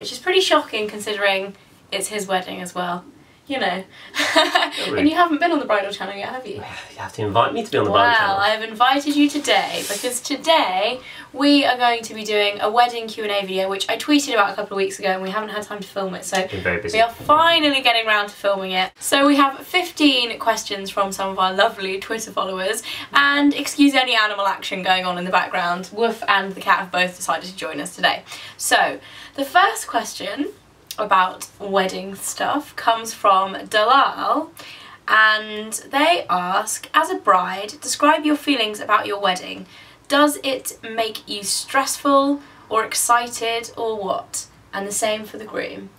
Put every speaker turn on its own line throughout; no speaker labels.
which is pretty shocking considering it's his wedding as well. You know.
Really.
And you haven't been on the bridal channel yet, have you?
You have to invite me to be on the bridal channel.
Well, I have invited you today because today we are going to be doing a wedding Q&A video, which I tweeted about a couple of weeks ago and we haven't had time to film it, so
been very busy.
We are finally getting around to filming it. So we have 15 questions from some of our lovely Twitter followers, and excuse any animal action going on in the background, Woof and the cat have both decided to join us today. So the first question about wedding stuff comes from Dalal, and they ask, as a bride, describe your feelings about your wedding. Does it make you stressful or excited or what? And the same for the groom.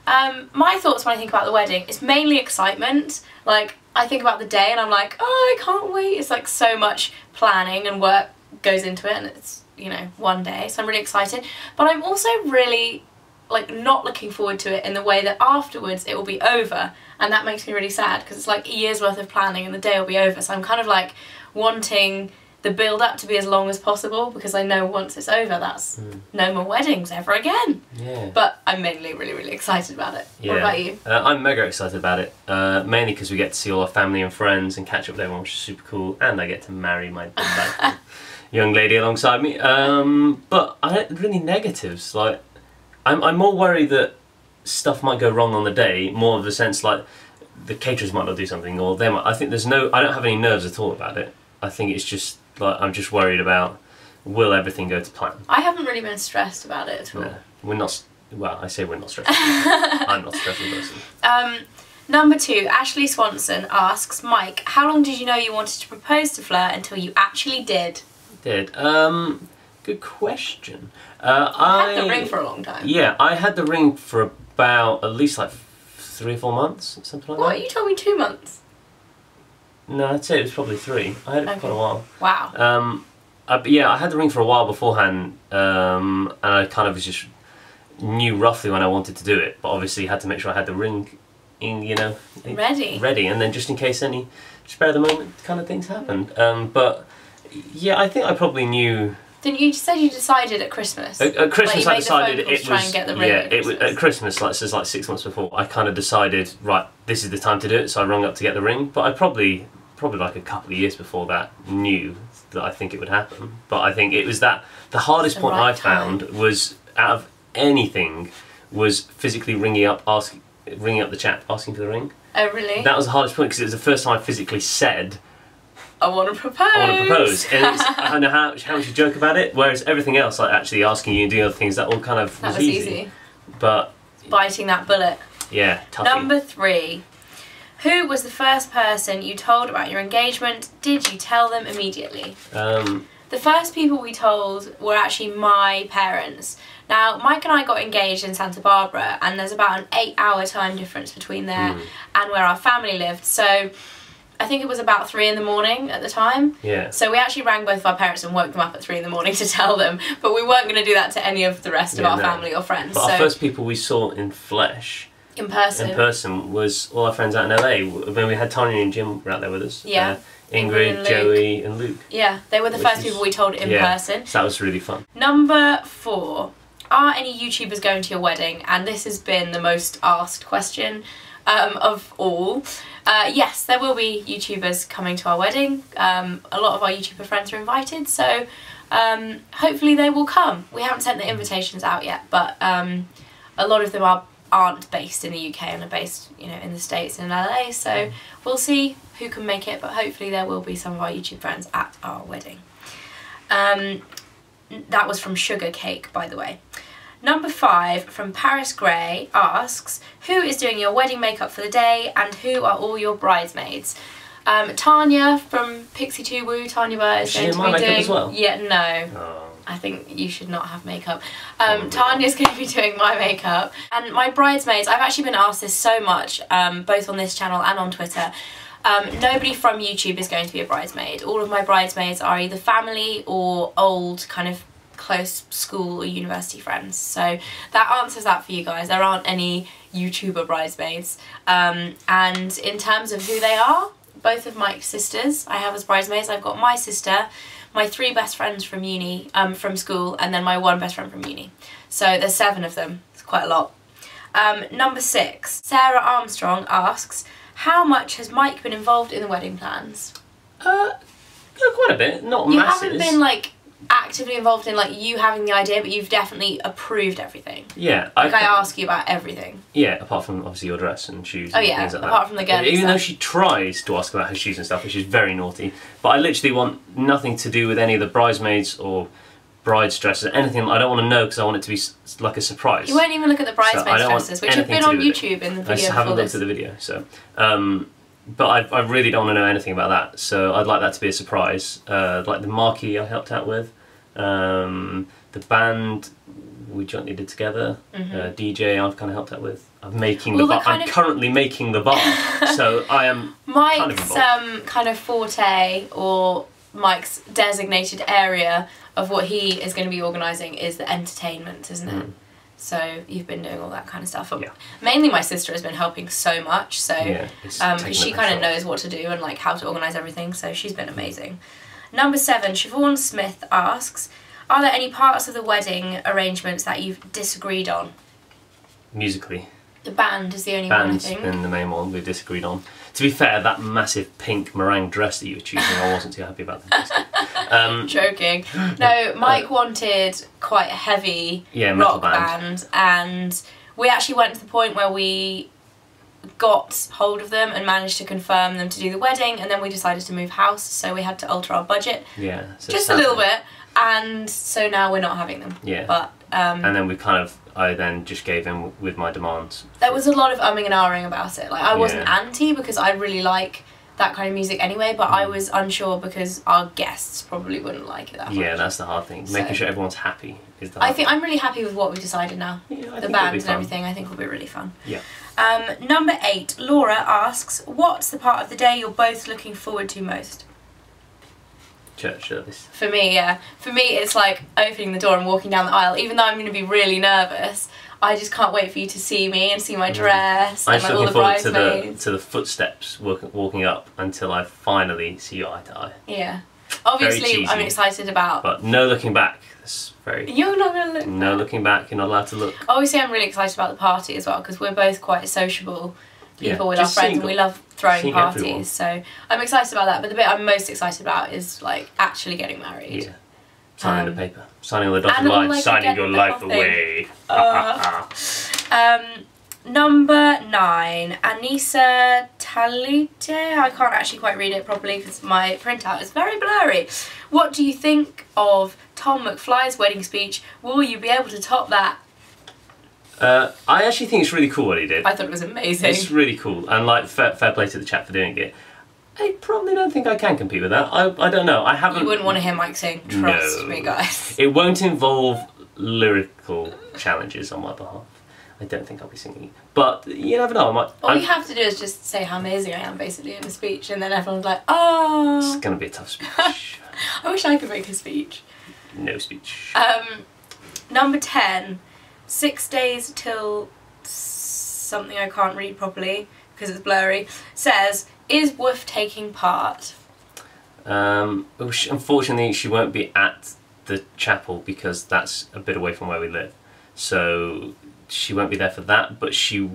My thoughts when I think about the wedding is mainly excitement. Like, I think about the day and I'm like, oh, I can't wait. It's like so much planning and work goes into it, and it's, you know, one day, so I'm really excited. But I'm also really like not looking forward to it in the way that afterwards it will be over, and that makes me really sad because it's like a year's worth of planning and the day will be over, so I'm kind of like wanting the build up to be as long as possible because I know once it's over that's no more weddings ever again. Yeah. But I'm mainly really excited about it. Yeah. What about you?
I'm mega excited about it, mainly because we get to see all our family and friends and catch up with everyone, which is super cool, and I get to marry my young lady alongside me. But I don't really negatives, like I'm more worried that stuff might go wrong on the day, more of the sense like the caterers might not do something, or they might. I think I don't have any nerves at all about it. I think it's just like I'm just worried about, will everything go to plan? I
haven't really been stressed about it at all.
No, we're not. Well, I say we're not stressed. I'm not stressed person.
Number 2, Ashley Swanson asks, Mike, how long did you know you wanted to propose to Fleur until you actually did?
Good question.
I had the ring for a long time.
Yeah, I had the ring for about at least like 3 or 4 months, something like that.
What? You told me 2 months.
No, I'd say it was probably 3. I had it for quite a while.
Wow.
Yeah, I had the ring for a while beforehand, and I kind of just knew roughly when I wanted to do it, but obviously had to make sure I had the ring in, you know, ready, and then just in case any spare the moment kind of things happened. But yeah, I think I probably knew.
Didn't you say you decided at Christmas?
At Christmas,
like
I decided it was.
Try and get the ring
it was at Christmas, like says like 6 months before. I kind of decided, right, this is the time to do it. So I rung up to get the ring. But I probably like a couple of years before that knew that I think it would happen. But I think it was that the hardest point I found was out of anything was physically ringing up the chap asking for the ring.
Oh really?
That was the hardest point because it was the first time I physically said,
I want to propose.
I want to propose, and it's, I know how much you joke about it. Whereas everything else, like actually asking you and doing other things, that all kind of was easy. But
biting that bullet.
Yeah, toughy.
Number 3, who was the first person you told about your engagement? Did you tell them immediately? The first people we told were actually my parents. Now, Mike and I got engaged in Santa Barbara, and there's about an 8-hour time difference between there and where our family lived. So I think it was about 3 in the morning at the time. Yeah. So we actually rang both of our parents and woke them up at 3 in the morning to tell them, but we weren't going to do that to any of the rest of our family or friends.
But our first people we saw in flesh, in person, was all our friends out in LA. When we had Tanya and Jim were out there with us.
Yeah.
Ingrid, Joey and Luke.
Yeah, they were the first people we told in person.
So that was really fun.
Number 4, are any YouTubers going to your wedding? And this has been the most asked question of all. Yes, there will be YouTubers coming to our wedding. A lot of our YouTuber friends are invited, so hopefully they will come. We haven't sent the invitations out yet, but a lot of them aren't based in the UK and are based, you know, in the States and in LA, so we'll see who can make it, but hopefully there will be some of our YouTube friends at our wedding. That was from Sugar Cake, by the way. Number 5 from Paris Gray asks, who is doing your wedding makeup for the day and who are all your bridesmaids? Tanya from Pixie 2 Woo, Tanya Burr is going to be doing... as well? Yeah, no. Oh. I think you should not have makeup. Tanya's going to be doing my makeup. And my bridesmaids, I've actually been asked this so much, both on this channel and on Twitter. Nobody from YouTube is going to be a bridesmaid. All of my bridesmaids are either family or old kind of close school or university friends, so that answers that for you guys. There aren't any YouTuber bridesmaids. And in terms of who they are, both of Mike's sisters I have as bridesmaids. I've got my sister, my 3 best friends from uni, from school, and then my 1 best friend from uni. So there's 7 of them. It's quite a lot. Number 6, Sarah Armstrong asks, how much has Mike been involved in the wedding plans?
Quite a bit, not masses.
You haven't been like actively involved in like you having the idea, but you've definitely approved everything.
Yeah.
I ask you about everything.
Yeah, apart from obviously your dress and shoes
and
things like that.
Apart from the girly
Even
stuff.
though she tries to ask about her shoes and stuff, which is very naughty, but I literally want nothing to do with any of the bridesmaids or bride's dresses, anything. I don't want to know because I want it to be like a surprise.
You won't even look at the bridesmaids dresses, which have been on YouTube in the video.
I haven't looked at the video, so. But I really don't want to know anything about that, so I'd like that to be a surprise. Like the marquee I helped out with, the band we jointly did together, DJ I've kind of helped out with. I'm making the bar. I'm currently making the bar, so I am.
Mike's kind of forte, or Mike's designated area of what he is going to be organising is the entertainment, isn't it? So you've been doing all that kind of stuff. Yeah. Mainly my sister has been helping so much, so she kind of knows what to do and like how to organise everything, so she's been amazing. Number 7, Siobhan Smith asks, are there any parts of the wedding arrangements that you've disagreed on?
Musically.
The band is the only one, I think.
And the main one we disagreed on. To be fair, that massive pink meringue dress that you were choosing, I wasn't too happy about that.
Joking. No, Mike wanted quite a heavy rock band, and we actually went to the point where we got hold of them and managed to confirm them to do the wedding, and then we decided to move house, so we had to alter our budget.
Yeah. So
just a little bit, and so now we're not having them.
Yeah.
But
and then I then just gave in with my demands.
There was a lot of umming and ahhing about it. Like I wasn't anti because I really like that kind of music anyway, but I was unsure because our guests probably wouldn't like it that much.
Yeah, that's the hard thing. Making sure everyone's happy is the
hard thing. I'm really happy with what we've decided now.
Yeah,
the band and everything I think will be really fun.
Yeah.
Number 8, Laura asks, what's the part of the day you're both looking forward to most?
Church service.
For me, yeah. For me, it's like opening the door and walking down the aisle. Even though I'm going to be really nervous, I just can't wait for you to see me and see my dress and like all the bridesmaids.
To the footsteps walking up until I finally see you eye to eye.
Yeah. Obviously, I'm excited about.
But no looking back. That's very.
You're not going to look.
No looking back. You're not allowed to look.
Obviously, I'm really excited about the party as well because we're both quite sociable people with our friends and we love throwing parties, everyone. So I'm excited about that, but the bit I'm most excited about is like actually getting married.
Yeah. Signing the paper. Signing all the dotted lines. Signing your life away.
Number 9, Anissa Talite. I can't actually quite read it properly because my printout is very blurry. What do you think of Tom McFly's wedding speech? Will you be able to top that?
I actually think it's really cool what he did.
I thought it was amazing.
It's really cool, and like fair play to the chat for doing it. I probably don't think I can compete with that. I don't know. I haven't.
You wouldn't want to hear Mike sing. Trust me, guys.
It won't involve lyrical challenges on my behalf. I don't think I'll be singing, but you never know.
All you have to do is just say how amazing I am, basically, in a speech, and then everyone's like, "Oh."
It's gonna be a tough speech.
I wish I could make a speech.
No speech.
Number 10. 6 days till something I can't read properly because it's blurry, says, is Woof taking part?
Unfortunately she won't be at the chapel because that's a bit away from where we live, so she won't be there for that, but she'll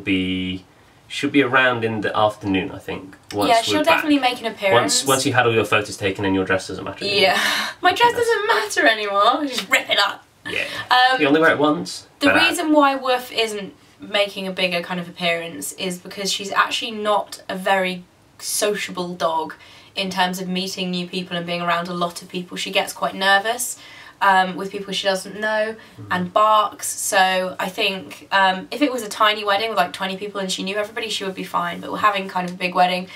be around in the afternoon, I think.
Yeah, she'll definitely make an appearance.
Once you've had all your photos taken and your dress doesn't matter anymore.
Yeah. My dress doesn't matter anymore. Just rip it up.
Yeah. You only wear it once.
The reason why Woof isn't making a bigger kind of appearance is because she's actually not a very sociable dog in terms of meeting new people and being around a lot of people. She gets quite nervous with people she doesn't know and barks. So I think if it was a tiny wedding with like 20 people and she knew everybody, she would be fine. But we're having kind of a big wedding,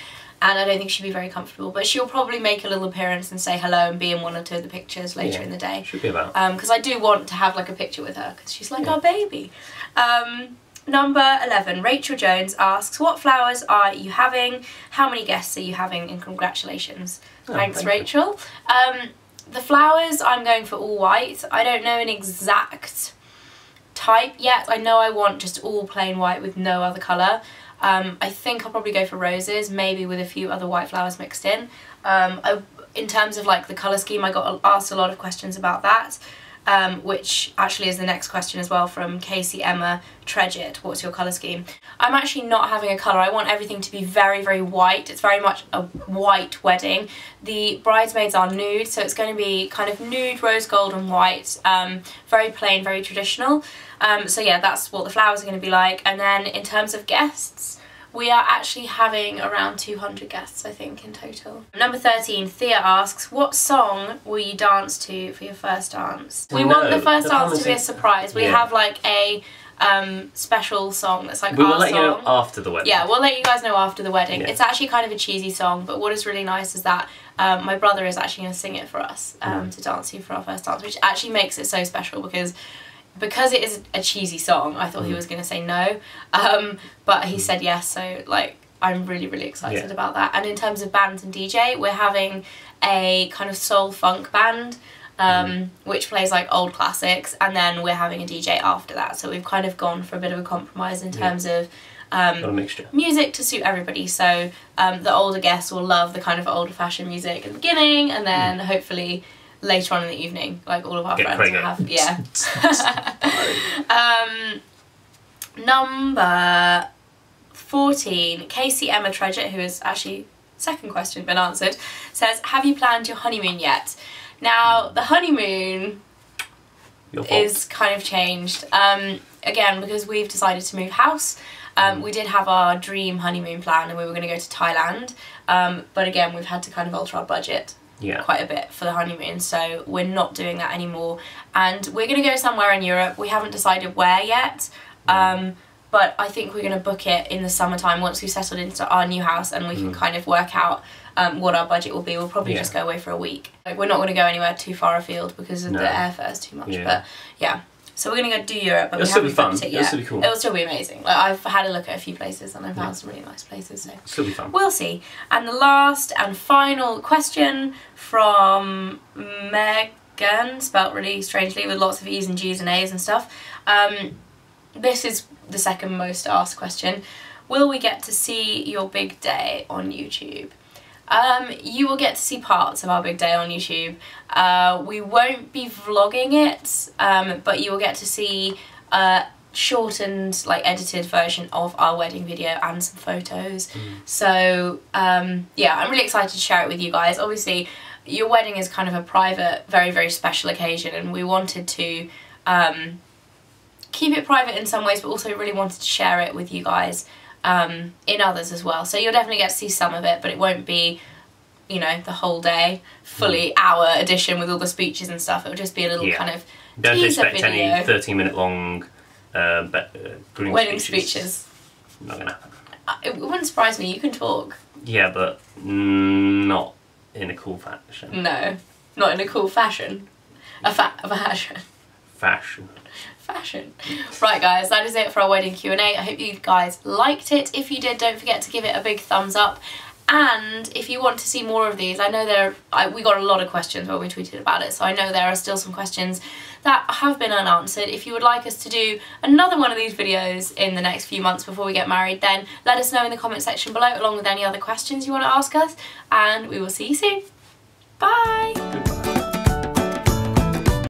and I don't think she'd be very comfortable. But she'll probably make a little appearance and say hello and be in 1 or 2 of the pictures later in the day.
Should be about.
Because I do want to have like a picture with her because she's like our baby. Number 11, Rachel Jones asks, what flowers are you having? How many guests are you having? And congratulations. Thanks, Rachel. The flowers, I'm going for all white. I don't know an exact type yet. I know I want just all plain white with no other colour. I think I'll probably go for roses, maybe with a few other white flowers mixed in. In terms of like the colour scheme, I got asked a lot of questions about that. which actually is the next question as well from Casey Emma Tredget. What's your colour scheme? I'm actually not having a colour. I want everything to be very, very white. It's very much a white wedding. The bridesmaids are nude, so it's going to be kind of nude, rose gold and white. Very plain, very traditional. So yeah, that's what the flowers are going to be like. And then in terms of guests, we are actually having around 200 guests, I think, in total. Number 13, Thea asks, what song will you dance to for your first dance? We want the first dance to be a surprise. We have like a special song that's like our song.
We will let you know after the wedding.
Yeah, we'll let you guys know after the wedding.
Yeah.
It's actually kind of a cheesy song, but what is really nice is that my brother is actually going to sing it for us to dance to for our first dance, which actually makes it so special because it is a cheesy song. I thought he was going to say no, but he said yes, so like I'm really, really excited about that. And in terms of bands and DJ, we're having a kind of soul funk band which plays like old classics, and then we're having a DJ after that, so we've kind of gone for a bit of a compromise in terms of
got a mixture.
Music to suit everybody. So the older guests will love the kind of older fashioned music at the beginning, and then hopefully later on in the evening, like all of our friends will have, number 14, Casey Emma Tredget, who is actually second question been answered, says, have you planned your honeymoon yet? Now the honeymoon is kind of changed again because we've decided to move house. We did have our dream honeymoon plan and we were going to go to Thailand, but again we've had to kind of alter our budget quite a bit for the honeymoon, so we're not doing that anymore, and we're going to go somewhere in Europe. We haven't decided where yet, but I think we're going to book it in the summertime once we've settled into our new house and we can kind of work out what our budget will be. We'll probably just go away for a week. Like, we're not going to go anywhere too far afield because of the airfare is too much, but yeah. So we're going to go do Europe, but we haven't booked it yet.
It'll still be fun.
It'll still be amazing. Like, I've had a look at a few places and I've found some really nice places, so
it'll still be fun.
We'll see. And the last and final question from Megan, spelt really strangely with lots of E's and G's and A's and stuff. This is the second most asked question. Will we get to see your big day on YouTube? You will get to see parts of our big day on YouTube. We won't be vlogging it, but you will get to see a shortened, like edited version of our wedding video and some photos. So yeah, I'm really excited to share it with you guys. Obviously your wedding is kind of a private, very, very special occasion, and we wanted to keep it private in some ways, but also really wanted to share it with you guys in others as well. So you'll definitely get to see some of it, but it won't be, you know, the whole day, fully hour edition with all the speeches and stuff. It'll just be a little kind of
don't
teaser
expect
video.
any 30-minute long
wedding speeches.
Not gonna happen.
It wouldn't surprise me. You can talk.
Yeah, but not in a cool fashion.
No, not in a cool fashion. A fashion. Fashion. Right guys, that is it for our wedding Q&A. I hope you guys liked it. If you did, don't forget to give it a big thumbs up. And if you want to see more of these, I know we got a lot of questions when we tweeted about it, so I know there are still some questions that have been unanswered. If you would like us to do another one of these videos in the next few months before we get married, then let us know in the comment section below, along with any other questions you want to ask us, and we will see you soon. Bye!
Goodbye.